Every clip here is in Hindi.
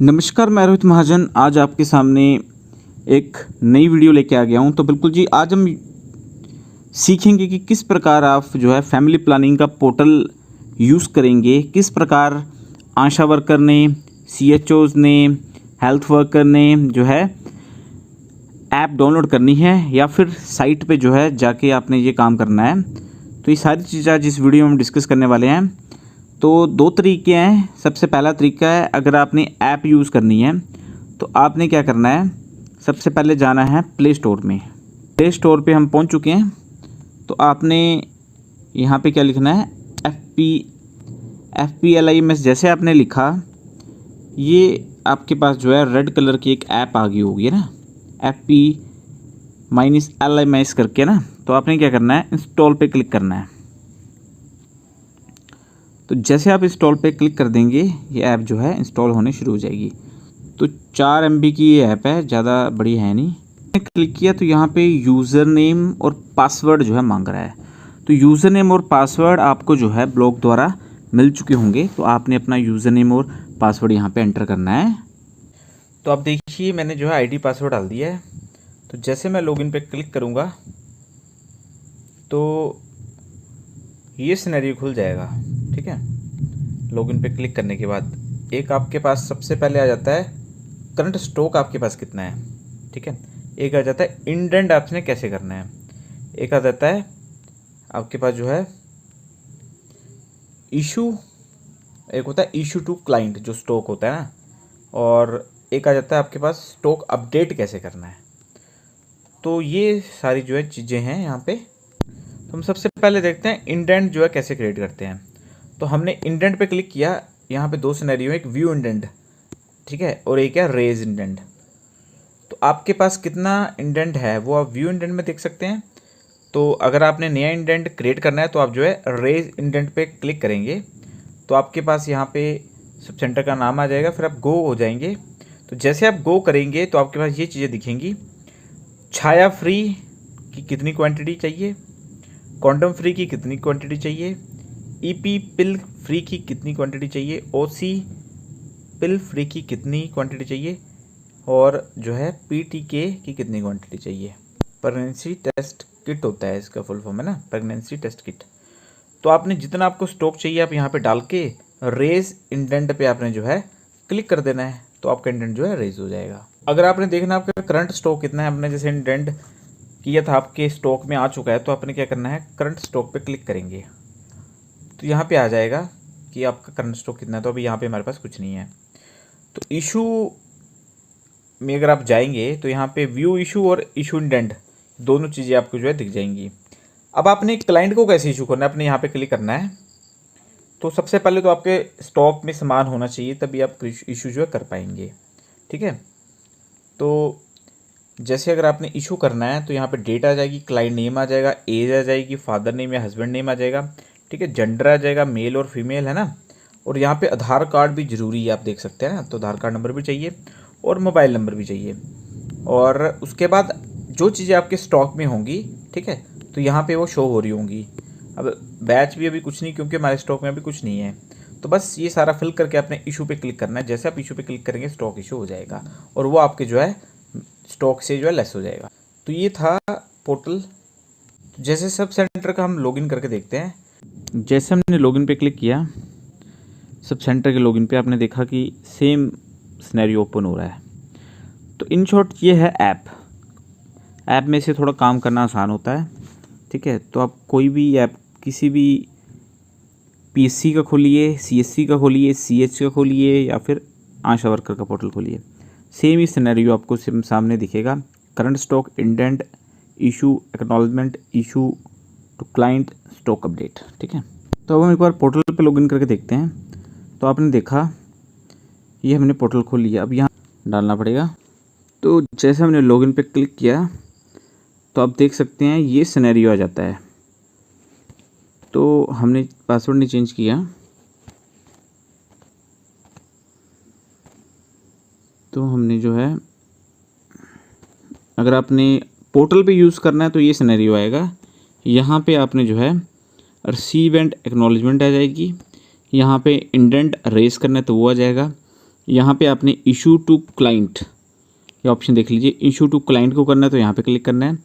नमस्कार, मैं रोहित महाजन आज आपके सामने एक नई वीडियो लेके आ गया हूं। तो बिल्कुल जी, आज हम सीखेंगे कि किस प्रकार आप जो है फैमिली प्लानिंग का पोर्टल यूज़ करेंगे, किस प्रकार आशा वर्कर ने, सीएचओज़ ने, हेल्थ वर्कर ने जो है ऐप डाउनलोड करनी है या फिर साइट पे जो है जाके आपने ये काम करना है। तो ये सारी चीज़ें आज इस वीडियो में हम डिस्कस करने वाले हैं। तो दो तरीके हैं। सबसे पहला तरीका है, अगर आपने ऐप यूज़ करनी है तो आपने क्या करना है, सबसे पहले जाना है प्ले स्टोर में। प्ले स्टोर पे हम पहुंच चुके हैं। तो आपने यहाँ पे क्या लिखना है, FPLIMS जैसे आपने लिखा, ये आपके पास जो है रेड कलर की एक ऐप आ गई होगी ना, FP-LIMS करके ना। तो आपने क्या करना है, इंस्टॉल पे क्लिक करना है। तो जैसे आप इंस्टॉल पे क्लिक कर देंगे, ये ऐप जो है इंस्टॉल होने शुरू हो जाएगी। तो 4 MB की ये ऐप है, ज़्यादा बड़ी है नहीं। क्लिक किया तो यहाँ पे यूज़र नेम और पासवर्ड जो है मांग रहा है। तो यूज़र नेम और पासवर्ड आपको जो है ब्लॉग द्वारा मिल चुके होंगे। तो आपने अपना यूज़र नेम और पासवर्ड यहाँ पे एंटर करना है। तो आप देखिए, मैंने जो है ID पासवर्ड डाल दिया है। तो जैसे मैं लॉगिन पे क्लिक करूँगा तो ये सिनेरियो खुल जाएगा। ठीक है, लॉगिन पे क्लिक करने के बाद एक आपके पास सबसे पहले आ जाता है करंट स्टॉक आपके पास कितना है। ठीक है, एक आ जाता है इंडेंट आपने कैसे करना है, एक आ जाता है आपके पास जो है इशू, एक होता है इशू टू क्लाइंट जो स्टॉक होता है ना, और एक आ जाता है आपके पास स्टॉक अपडेट कैसे करना है। तो ये सारी जो है चीज़ें हैं यहाँ पे। तो हम सबसे पहले देखते हैं इंडेंट जो है कैसे क्रिएट करते हैं। तो हमने इंडेंट पे क्लिक किया। यहाँ पे दो सिनेरियो है, एक व्यू इंडेंट, ठीक है, और एक है रेज इंडेंट। तो आपके पास कितना इंडेंट है वो आप व्यू इंडेंट में देख सकते हैं। तो अगर आपने नया इंडेंट क्रिएट करना है तो आप जो है रेज इंडेंट पे क्लिक करेंगे। तो आपके पास यहाँ पे सब सेंटर का नाम आ जाएगा, फिर आप गो हो जाएंगे। तो जैसे आप गो करेंगे तो आपके पास ये चीज़ें दिखेंगी। छाया फ्री की कितनी क्वांटिटी चाहिए, क्वांटम फ्री की कितनी क्वांटिटी चाहिए, ईपी पिल फ्री की कितनी क्वांटिटी चाहिए, ओसी पिल फ्री की कितनी क्वांटिटी चाहिए, और जो है पीटीके की कितनी क्वांटिटी चाहिए। प्रेगनेंसी टेस्ट किट होता है इसका फुल फॉर्म है ना, प्रेगनेंसी टेस्ट किट। तो आपने जितना आपको स्टॉक चाहिए आप यहाँ पे डाल के रेज इंडेंट पे आपने जो है क्लिक कर देना है। तो आपका इंडेंट जो है रेज हो जाएगा। अगर आपने देखना आपका करंट स्टॉक कितना है, आपने जैसे इंडेंट किया था आपके स्टॉक में आ चुका है, तो आपने क्या करना है, करंट स्टॉक पे क्लिक करेंगे। तो यहाँ पे आ जाएगा कि आपका करंट स्टॉक कितना है। तो अभी यहाँ पे हमारे पास कुछ नहीं है। तो इशू में अगर आप जाएंगे तो यहाँ पे व्यू इशू और इशू इंडेंट दोनों चीज़ें आपको जो है दिख जाएंगी। अब आपने क्लाइंट को कैसे इशू करना है, अपने यहाँ पे क्लिक करना है। तो सबसे पहले तो आपके स्टॉक में सामान होना चाहिए, तभी आप इशू जो है कर पाएंगे। ठीक है, तो जैसे अगर आपने इशू करना है तो यहाँ पे डेट आ जाएगी, क्लाइंट नेम आ जाएगा, एज आ जाएगी, फादर नेम या हस्बैंड नेम आ जाएगा। ठीक है, जेंडर आ जाएगा, मेल और फीमेल है ना। और यहाँ पे आधार कार्ड भी ज़रूरी है, आप देख सकते हैं ना। तो आधार कार्ड नंबर भी चाहिए और मोबाइल नंबर भी चाहिए। और उसके बाद जो चीज़ें आपके स्टॉक में होंगी, ठीक है, तो यहाँ पे वो शो हो रही होंगी। अब बैच भी अभी कुछ नहीं, क्योंकि हमारे स्टॉक में अभी कुछ नहीं है। तो बस ये सारा फिल करके आपने इशू पे क्लिक करना है। जैसे आप इशू पे क्लिक करेंगे स्टॉक इशू हो जाएगा और वो आपके जो है स्टॉक से जो है लेस हो जाएगा। तो ये था पोर्टल। जैसे सब सेंटर का हम लॉगिन करके देखते हैं। जैसे हमने लॉगिन पे क्लिक किया, सब सेंटर के लॉगिन पे आपने देखा कि सेम सिनेरियो ओपन हो रहा है। तो इन शॉर्ट ये है ऐप में से थोड़ा काम करना आसान होता है। ठीक है, तो आप कोई भी ऐप किसी भी PSC का खोलिए, CSC का खोलिए, CH का खोलिए या फिर आशा वर्कर का पोर्टल खोलिए, सेम ही सिनेरियो आपको सामने दिखेगा। Current stock, indent, issue, acknowledgement, issue to client, stock update. ठीक है, तो अब हम एक बार पोर्टल पे लॉगिन करके देखते हैं। तो आपने देखा ये हमने पोर्टल खोल लिया, अब यहाँ डालना पड़ेगा। तो जैसे हमने लॉगिन पे क्लिक किया तो आप देख सकते हैं ये सिनेरियो आ जाता है। तो हमने पासवर्ड नहीं चेंज किया, तो हमने जो है, अगर आपने पोर्टल पे यूज़ करना है तो ये सिनेरियो आएगा। यहाँ पे आपने जो है रिसीव एंड एक्नॉलेजमेंट आ जाएगी। यहाँ पे इंडेंट रेस करना है तो वो आ जाएगा। यहाँ पे आपने इशू टू क्लाइंट ये ऑप्शन देख लीजिए। इशू टू क्लाइंट को करना है तो यहाँ पे क्लिक करना है।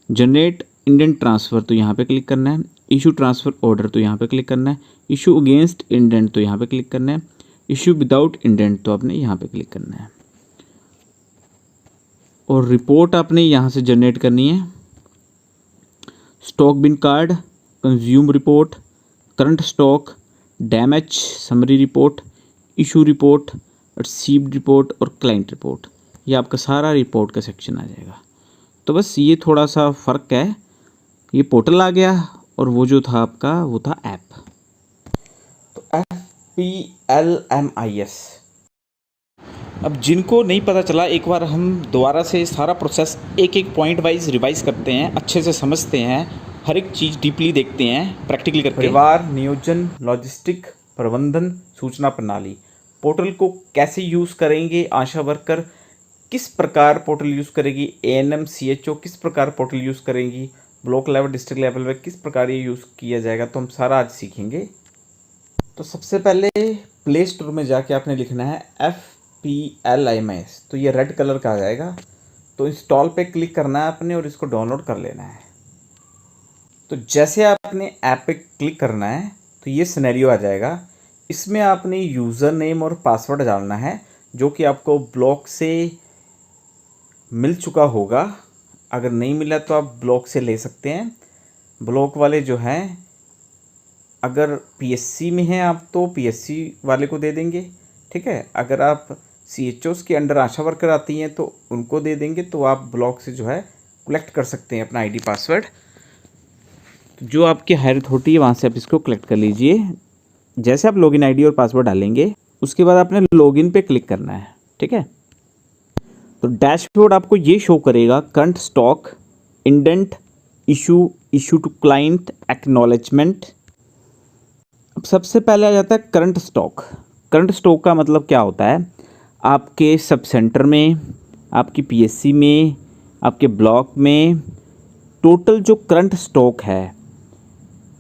जनरेट इंडेंट ट्रांसफ़र तो यहाँ पे क्लिक करना है। इशू ट्रांसफ़र ऑर्डर तो यहाँ पे क्लिक करना है। इशू अगेंस्ट इंडेंट तो यहाँ पे क्लिक करना है। इशू विदाउट इंडेंट तो आपने यहाँ पे क्लिक करना है। और रिपोर्ट आपने यहाँ से जनरेट करनी है। Stock bin card, consume report, current stock, damage summary report, issue report, received report और क्लाइंट रिपोर्ट। ये आपका सारा रिपोर्ट का सेक्शन आ जाएगा। तो बस ये थोड़ा सा फ़र्क है, ये पोर्टल आ गया और वो जो था आपका वो था ऐप। तो FPLMIS। अब जिनको नहीं पता चला, एक बार हम दोबारा से सारा प्रोसेस एक एक पॉइंट वाइज रिवाइज करते हैं, अच्छे से समझते हैं, हर एक चीज़ डीपली देखते हैं प्रैक्टिकली करके। परिवार नियोजन, लॉजिस्टिक प्रबंधन, सूचना प्रणाली। पोर्टल को कैसे यूज़ करेंगे आशा वर्कर, किस प्रकार पोर्टल यूज़ करेगी ANM CHO, किस प्रकार पोर्टल यूज़ करेंगी ब्लॉक लेवल, डिस्ट्रिक्ट लेवल में किस प्रकार ये यूज़ किया जाएगा, तो हम सारा आज सीखेंगे। तो सबसे पहले प्ले स्टोर में जाके आपने लिखना है FPLMIS, तो ये रेड कलर का आ जाएगा। तो इंस्टॉल पे क्लिक करना है आपने और इसको डाउनलोड कर लेना है। तो जैसे आपने ऐप पे क्लिक करना है तो ये सिनेरियो आ जाएगा। इसमें आपने यूज़र नेम और पासवर्ड डालना है जो कि आपको ब्लॉक से मिल चुका होगा। अगर नहीं मिला तो आप ब्लॉक से ले सकते हैं। ब्लॉक वाले जो हैं, अगर PSC में हैं आप तो PSC वाले को दे देंगे, ठीक है। अगर आप CHOs के अंडर आशा वर्कर आती हैं तो उनको दे देंगे, तो आप ब्लॉक से जो है कलेक्ट कर सकते हैं अपना ID पासवर्ड। जो आपकी हायर अथॉरिटी है वहाँ से आप इसको कलेक्ट कर लीजिए। जैसे आप लॉगिन ID और पासवर्ड डालेंगे उसके बाद आपने लॉगिन पे क्लिक करना है, ठीक है। तो डैशबोर्ड आपको ये शो करेगा current stock, indent, issue, issue to client, acknowledgement. अब सबसे पहले आ जाता है करंट स्टॉक। करंट स्टॉक का मतलब क्या होता है, आपके सब सेंटर में, आपकी PSC में, आपके ब्लॉक में टोटल जो करंट स्टॉक है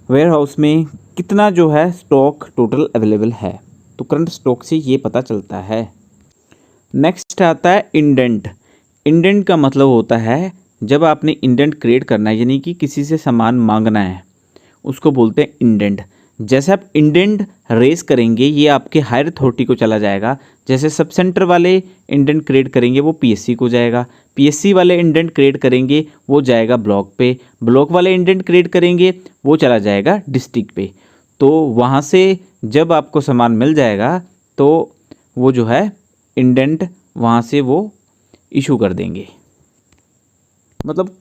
वेयर हाउस में कितना जो है स्टॉक टोटल अवेलेबल है, तो करंट स्टॉक से ये पता चलता है। नेक्स्ट आता है इंडेंट। इंडेंट का मतलब होता है जब आपने इंडेंट क्रिएट करना है, यानी कि किसी से सामान मांगना है, उसको बोलते हैं इंडेंट। जैसे आप इंडेंट रेस करेंगे ये आपके हायर अथॉरिटी को चला जाएगा। जैसे सब सेंटर वाले इंडेंट क्रिएट करेंगे वो PSC को जाएगा, PSC वाले इंडेंट क्रिएट करेंगे वो जाएगा ब्लॉक पे, ब्लॉक वाले इंडेंट क्रिएट करेंगे वो चला जाएगा डिस्ट्रिक्ट पे। तो वहाँ से जब आपको सामान मिल जाएगा तो वो जो है इंडेंट वहाँ से वो इशू कर देंगे। मतलब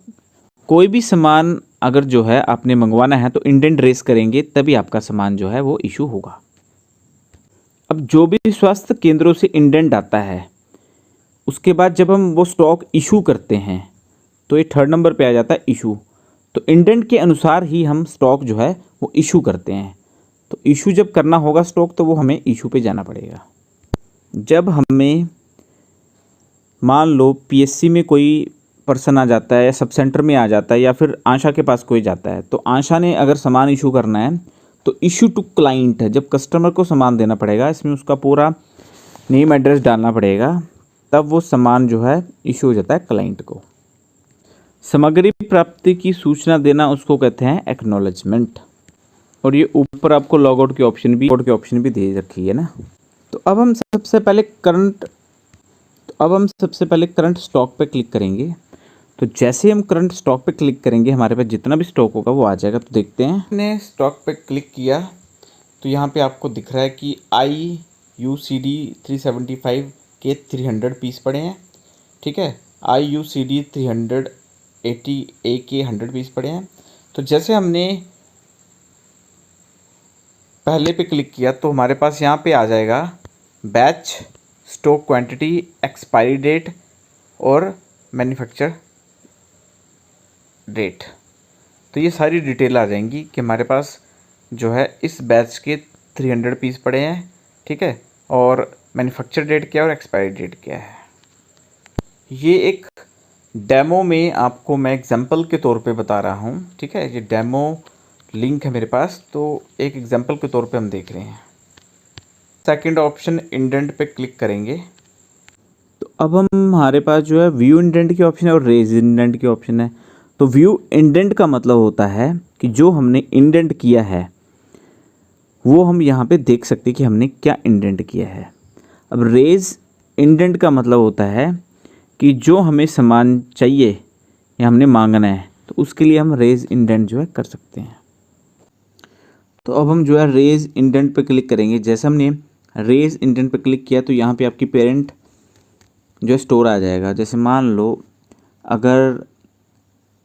कोई भी सामान अगर जो है आपने मंगवाना है तो इंडेंट रेस करेंगे तभी आपका सामान जो है वो इशू होगा। अब जो भी स्वास्थ्य केंद्रों से इंडेंट आता है उसके बाद जब हम वो स्टॉक इशू करते हैं तो ये 3rd नंबर पे आ जाता है इशू। तो इंडेंट के अनुसार ही हम स्टॉक जो है वो इशू करते हैं। तो इशू जब करना होगा स्टॉक तो वो हमें इशू पे जाना पड़ेगा। जब हमें मान लो PSC में कोई पर्सन आ जाता है या सब सेंटर में आ जाता है या फिर आशा के पास कोई जाता है, तो आशा ने अगर सामान इशू करना है तो इशू टू क्लाइंट है, जब कस्टमर को सामान देना पड़ेगा, इसमें उसका पूरा नेम एड्रेस डालना पड़ेगा, तब वो सामान जो है इशू हो जाता है क्लाइंट को। सामग्री प्राप्ति की सूचना देना उसको कहते हैं एक्नॉलेजमेंट। और ये ऊपर आपको लॉग आउट की ऑप्शन भी दे रखी है ना। तो अब हम सबसे पहले करंट स्टॉक पे क्लिक करेंगे। तो जैसे हम करंट स्टॉक पे क्लिक करेंगे हमारे पास जितना भी स्टॉक होगा वो आ जाएगा। तो देखते हैं, मैंने स्टॉक पे क्लिक किया तो यहाँ पे आपको दिख रहा है कि IUCD 375 के 300 पीस पड़े हैं, ठीक है। IUCD 380A के 100 पीस पड़े हैं। तो जैसे हमने पहले पे क्लिक किया तो हमारे पास यहाँ पे आ जाएगा batch, stock quantity, expiry date और मैन्युफैक्चर डेट। तो ये सारी डिटेल आ जाएंगी कि हमारे पास जो है इस बैच के 300 पीस पड़े हैं, ठीक है, और मैन्युफैक्चर डेट क्या है और एक्सपायरी डेट क्या है। ये एक डेमो में आपको मैं एग्जांपल के तौर पे बता रहा हूँ, ठीक है। ये डेमो लिंक है मेरे पास, तो एक एग्जांपल के तौर पे हम देख रहे हैं। सेकंड ऑप्शन इंडेंट पे क्लिक करेंगे तो अब हमारे पास जो है व्यू इंडेंट की ऑप्शन है और रेज इंडेंट की ऑप्शन है। तो व्यू इंडेंट का मतलब होता है कि जो हमने इंडेंट किया है वो हम यहाँ पे देख सकते हैं कि हमने क्या इंडेंट किया है। अब रेज इंडेंट का मतलब होता है कि जो हमें सामान चाहिए या हमने मांगना है तो उसके लिए हम रेज इंडेंट जो है कर सकते हैं। तो अब हम जो है रेज इंडेंट पे क्लिक करेंगे। जैसे हमने रेज इंडेंट पे क्लिक किया तो यहाँ पे आपकी पेरेंट जो है स्टोर आ जाएगा। जैसे मान लो अगर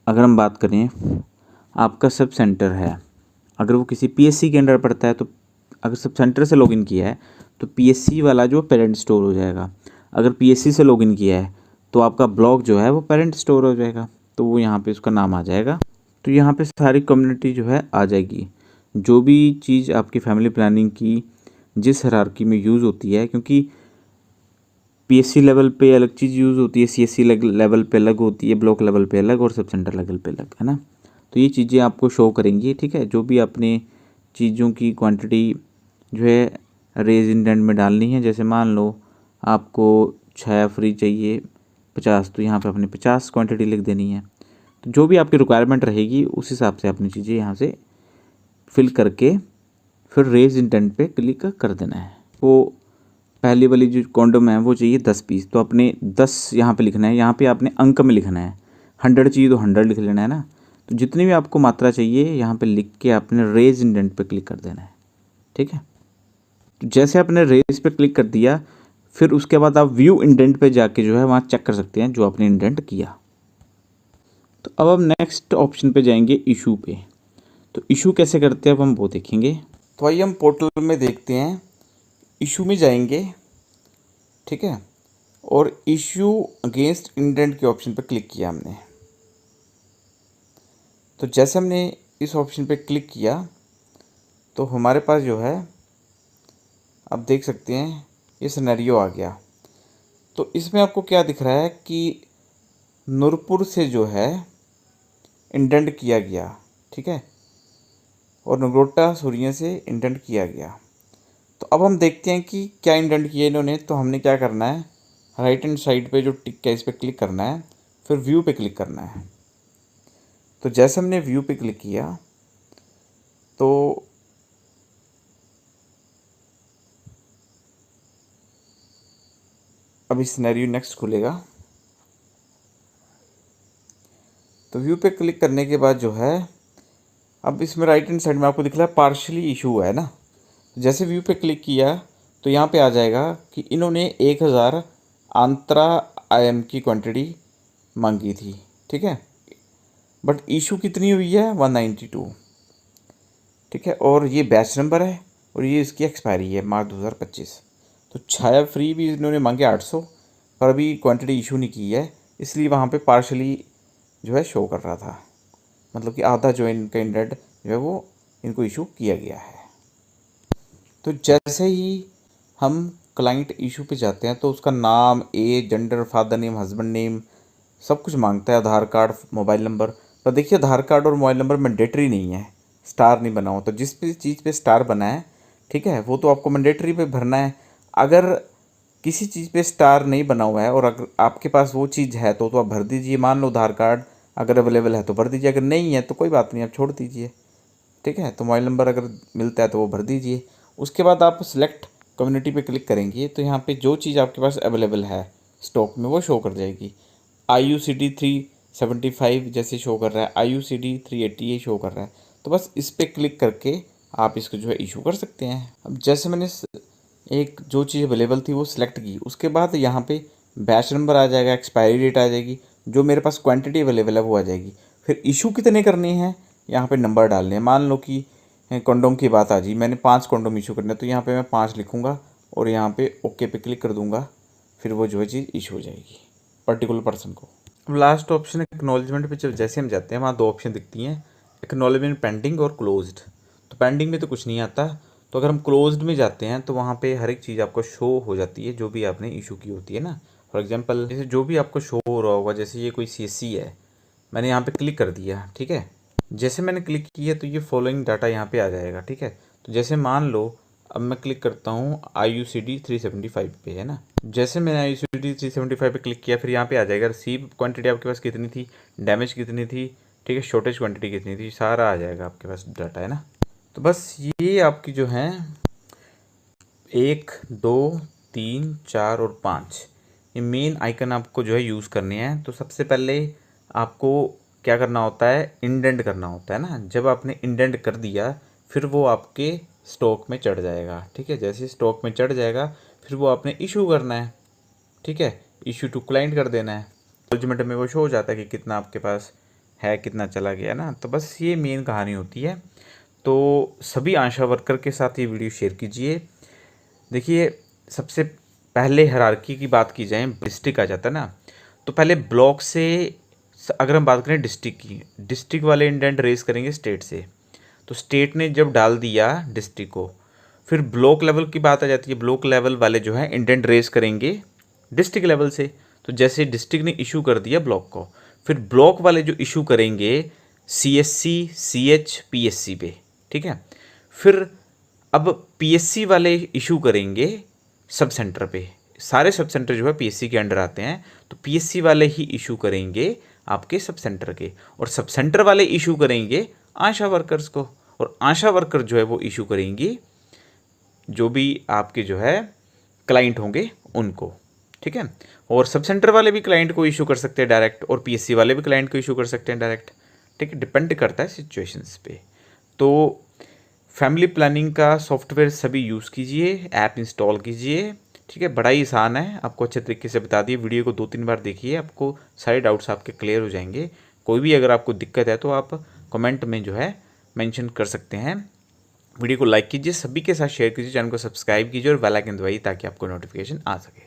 अगर हम बात करें आपका सब सेंटर है, अगर वो किसी पीएससी के अंडर पड़ता है तो अगर सब सेंटर से लॉगिन किया है तो पीएससी वाला जो पेरेंट स्टोर हो जाएगा। अगर पीएससी से लॉगिन किया है तो आपका ब्लॉक जो है वो पेरेंट स्टोर हो जाएगा, तो वो यहाँ पे उसका नाम आ जाएगा। तो यहाँ पे सारी कम्युनिटी जो है आ जाएगी। जो भी चीज़ आपकी फैमिली प्लानिंग की जिस हायरार्की में यूज़ होती है, क्योंकि पीएससी लेवल पे अलग चीज़ यूज़ होती है, सीएससी लेवल पे अलग होती है, ब्लॉक लेवल पे अलग और सब सेंटर लेवल पे अलग, है ना। तो ये चीज़ें आपको शो करेंगी, ठीक है। जो भी आपने चीज़ों की क्वांटिटी जो है रेज इंडेंट में डालनी है। जैसे मान लो आपको छाया फ्री चाहिए 50, तो यहाँ पे आपने 50 क्वांटिटी लिख देनी है। तो जो भी आपकी रिक्वायरमेंट रहेगी उस हिसाब से अपनी चीज़ें यहाँ से फिल करके फिर रेज इंडेंट पे क्लिक कर देना है। वो पहली वाली जो कॉन्डम है वो चाहिए 10 पीस, तो आपने 10 यहाँ पे लिखना है। यहाँ पे आपने अंक में लिखना है। 100 चाहिए तो 100 लिख लेना है ना। तो जितनी भी आपको मात्रा चाहिए यहाँ पे लिख के आपने रेज इंडेंट पे क्लिक कर देना है, ठीक है। तो जैसे आपने रेज पे क्लिक कर दिया फिर उसके बाद आप व्यू इंडेंट पे जाके जो है वहाँ चेक कर सकते हैं जो आपने इंडेंट किया। तो अब हम नेक्स्ट ऑप्शन पे जाएंगे इशू पे। तो इशू कैसे करते हैं अब हम वो देखेंगे। तो आइए हम पोर्टल में देखते हैं। इशू में जाएंगे, ठीक है, और इशू अगेंस्ट इंडेंट के ऑप्शन पर क्लिक किया हमने। तो जैसे हमने इस ऑप्शन पे क्लिक किया तो हमारे पास जो है आप देख सकते हैं ये सिनेरियो आ गया। तो इसमें आपको क्या दिख रहा है कि नूरपुर से जो है इंडेंट किया गया, ठीक है, और नगरोटा सूर्य से इंडेंट किया गया। तो अब हम देखते हैं कि क्या इंडेंट किया इन्होंने। तो हमने क्या करना है, राइट हैंड साइड पे जो टिक है इस पर क्लिक करना है, फिर व्यू पे क्लिक करना है। तो जैसे हमने व्यू पे क्लिक किया तो अभी सिनेरियो नेक्स्ट खुलेगा। तो व्यू पे क्लिक करने के बाद जो है अब इसमें राइट हैंड साइड में आपको दिख रहा है पार्शली इशू है ना। जैसे व्यू पे क्लिक किया तो यहाँ पे आ जाएगा कि इन्होंने 1000 आंतरा आईएम की क्वांटिटी मांगी थी, ठीक है, बट इशू कितनी हुई है 192, ठीक है, और ये बैच नंबर है और ये इसकी एक्सपायरी है मार्च 2025। तो छाया फ्री भी इन्होंने मांगे 800 पर अभी क्वांटिटी इशू नहीं की है, इसलिए वहाँ पे पार्शली जो है शो कर रहा था, मतलब कि आधा जो इनका इंडेंट जो है वो इनको इशू किया गया है। तो जैसे ही हम क्लाइंट इशू पे जाते हैं तो उसका नाम, age, gender, father name, husband name सब कुछ मांगता है, आधार कार्ड, मोबाइल नंबर। पर देखिए आधार कार्ड और मोबाइल नंबर मैंडेटरी नहीं है, स्टार नहीं बना हो। तो जिस भी चीज़ पे स्टार बना है, ठीक है, वो तो आपको मैंडेटरी पे भरना है। अगर किसी चीज़ पे स्टार नहीं बना हुआ है और अगर आपके पास वो चीज़ है तो आप भर दीजिए। मान लो आधार कार्ड अगर अवेलेबल है तो भर दीजिए, अगर नहीं है तो कोई बात नहीं, आप छोड़ दीजिए, ठीक है। तो मोबाइल नंबर अगर मिलता है तो वो भर दीजिए। उसके बाद आप सिलेक्ट कम्युनिटी पे क्लिक करेंगे तो यहाँ पे जो चीज़ आपके पास अवेलेबल है स्टॉक में वो शो कर जाएगी। IUCD 375 जैसे शो कर रहा है, IUCD 380 ये शो कर रहा है। तो बस इस पर क्लिक करके आप इसको जो है इशू कर सकते हैं। अब जैसे मैंने एक जो चीज़ अवेलेबल थी वो सिलेक्ट की, उसके बाद यहाँ पे बैच नंबर आ जाएगा, एक्सपायरी डेट आ जाएगी, जो मेरे पास क्वांटिटी अवेलेबल है वो आ जाएगी। फिर इशू कितने करने हैं यहाँ पे नंबर डालने हैं। मान लो कि कंडोम की बात आ जी, मैंने 5 कंडोम इशू करने हैं, तो यहाँ पे मैं 5 लिखूँगा और यहाँ पे ओके पे क्लिक कर दूँगा, फिर वो जो है चीज़ इशू हो जाएगी पर्टिकुलर पर्सन को। लास्ट ऑप्शन एक्नॉलेजमेंट पे जब जैसे हम जाते हैं वहाँ 2 ऑप्शन दिखती हैं, एक्नॉलेजमेंट पेंडिंग और क्लोज्ड। तो पेंडिंग में तो कुछ नहीं आता, तो अगर हम क्लोज्ड में जाते हैं तो वहाँ पे हर एक चीज़ आपको शो हो जाती है जो भी आपने इशू की होती है ना। फॉर एग्जांपल जैसे जो भी आपको शो हो रहा होगा, जैसे ये कोई CSC है, मैंने यहाँ पे क्लिक कर दिया, ठीक है। जैसे मैंने क्लिक किया तो ये फॉलोइंग डाटा यहाँ पे आ जाएगा, ठीक है। तो जैसे मान लो अब मैं क्लिक करता हूँ IUCD 375 पे, है ना। जैसे मैंने IUCD 375 पे क्लिक किया, फिर यहाँ पे आ जाएगा रिसीव क्वांटिटी आपके पास कितनी थी, डैमेज कितनी थी, ठीक है, शॉर्टेज क्वांटिटी कितनी थी, सारा आ जाएगा आपके पास डाटा, है ना। तो बस ये आपकी जो है 1, 2, 3, 4 और 5 ये मेन आइकन आपको जो है यूज़ करने हैं। तो सबसे पहले आपको क्या करना होता है, इंडेंट करना होता है ना। जब आपने इंडेंट कर दिया फिर वो आपके स्टॉक में चढ़ जाएगा, ठीक है। जैसे स्टॉक में चढ़ जाएगा फिर वो आपने इशू करना है, ठीक है, इशू टू क्लाइंट कर देना है। एक्नॉलेजमेंट में वो शो हो जाता है कि कितना आपके पास है, कितना चला गया ना। तो बस ये मेन कहानी होती है। तो सभी आशा वर्कर के साथ ये वीडियो शेयर कीजिए। देखिए, सबसे पहले हायरार्की की बात की जाए, डिस्ट्रिक्ट आ जाता है ना। तो पहले ब्लॉक से अगर हम बात करें डिस्ट्रिक्ट की, डिस्ट्रिक्ट वाले इंडेंट रेज करेंगे स्टेट से। तो स्टेट ने जब डाल दिया डिस्ट्रिक्ट को, फिर ब्लॉक लेवल की बात आ जाती है। ब्लॉक लेवल वाले जो है इंडेंट रेज करेंगे डिस्ट्रिक्ट लेवल से। तो जैसे डिस्ट्रिक्ट ने इशू कर दिया ब्लॉक को, फिर ब्लॉक वाले जो इशू करेंगे CSC, CH, PSC पे, ठीक है। फिर अब PSC वाले इशू करेंगे सब सेंटर पे। सारे सब सेंटर जो है PSC के अंडर आते हैं, तो PSC वाले ही इशू करेंगे आपके सब सेंटर के, और सब सेंटर वाले इशू करेंगे आशा वर्कर्स को, और आशा वर्कर जो है वो इशू करेंगी जो भी आपके जो है क्लाइंट होंगे उनको, ठीक है। और सब सेंटर वाले भी क्लाइंट को इशू कर सकते हैं डायरेक्ट, और PSC वाले भी क्लाइंट को इशू कर सकते हैं डायरेक्ट, ठीक है। डिपेंड करता है सिचुएशंस पे। तो फैमिली प्लानिंग का सॉफ्टवेयर सभी यूज़ कीजिए, ऐप इंस्टॉल कीजिए, ठीक है। बड़ा ही आसान है, आपको अच्छे तरीके से बता दिए। वीडियो को 2-3 बार देखिए, आपको सारे डाउट्स आपके क्लियर हो जाएंगे। कोई भी अगर आपको दिक्कत है तो आप कमेंट में जो है मेंशन कर सकते हैं। वीडियो को लाइक कीजिए, सभी के साथ शेयर कीजिए, चैनल को सब्सक्राइब कीजिए और बेल आइकन दबाइए ताकि आपको नोटिफिकेशन आ सके।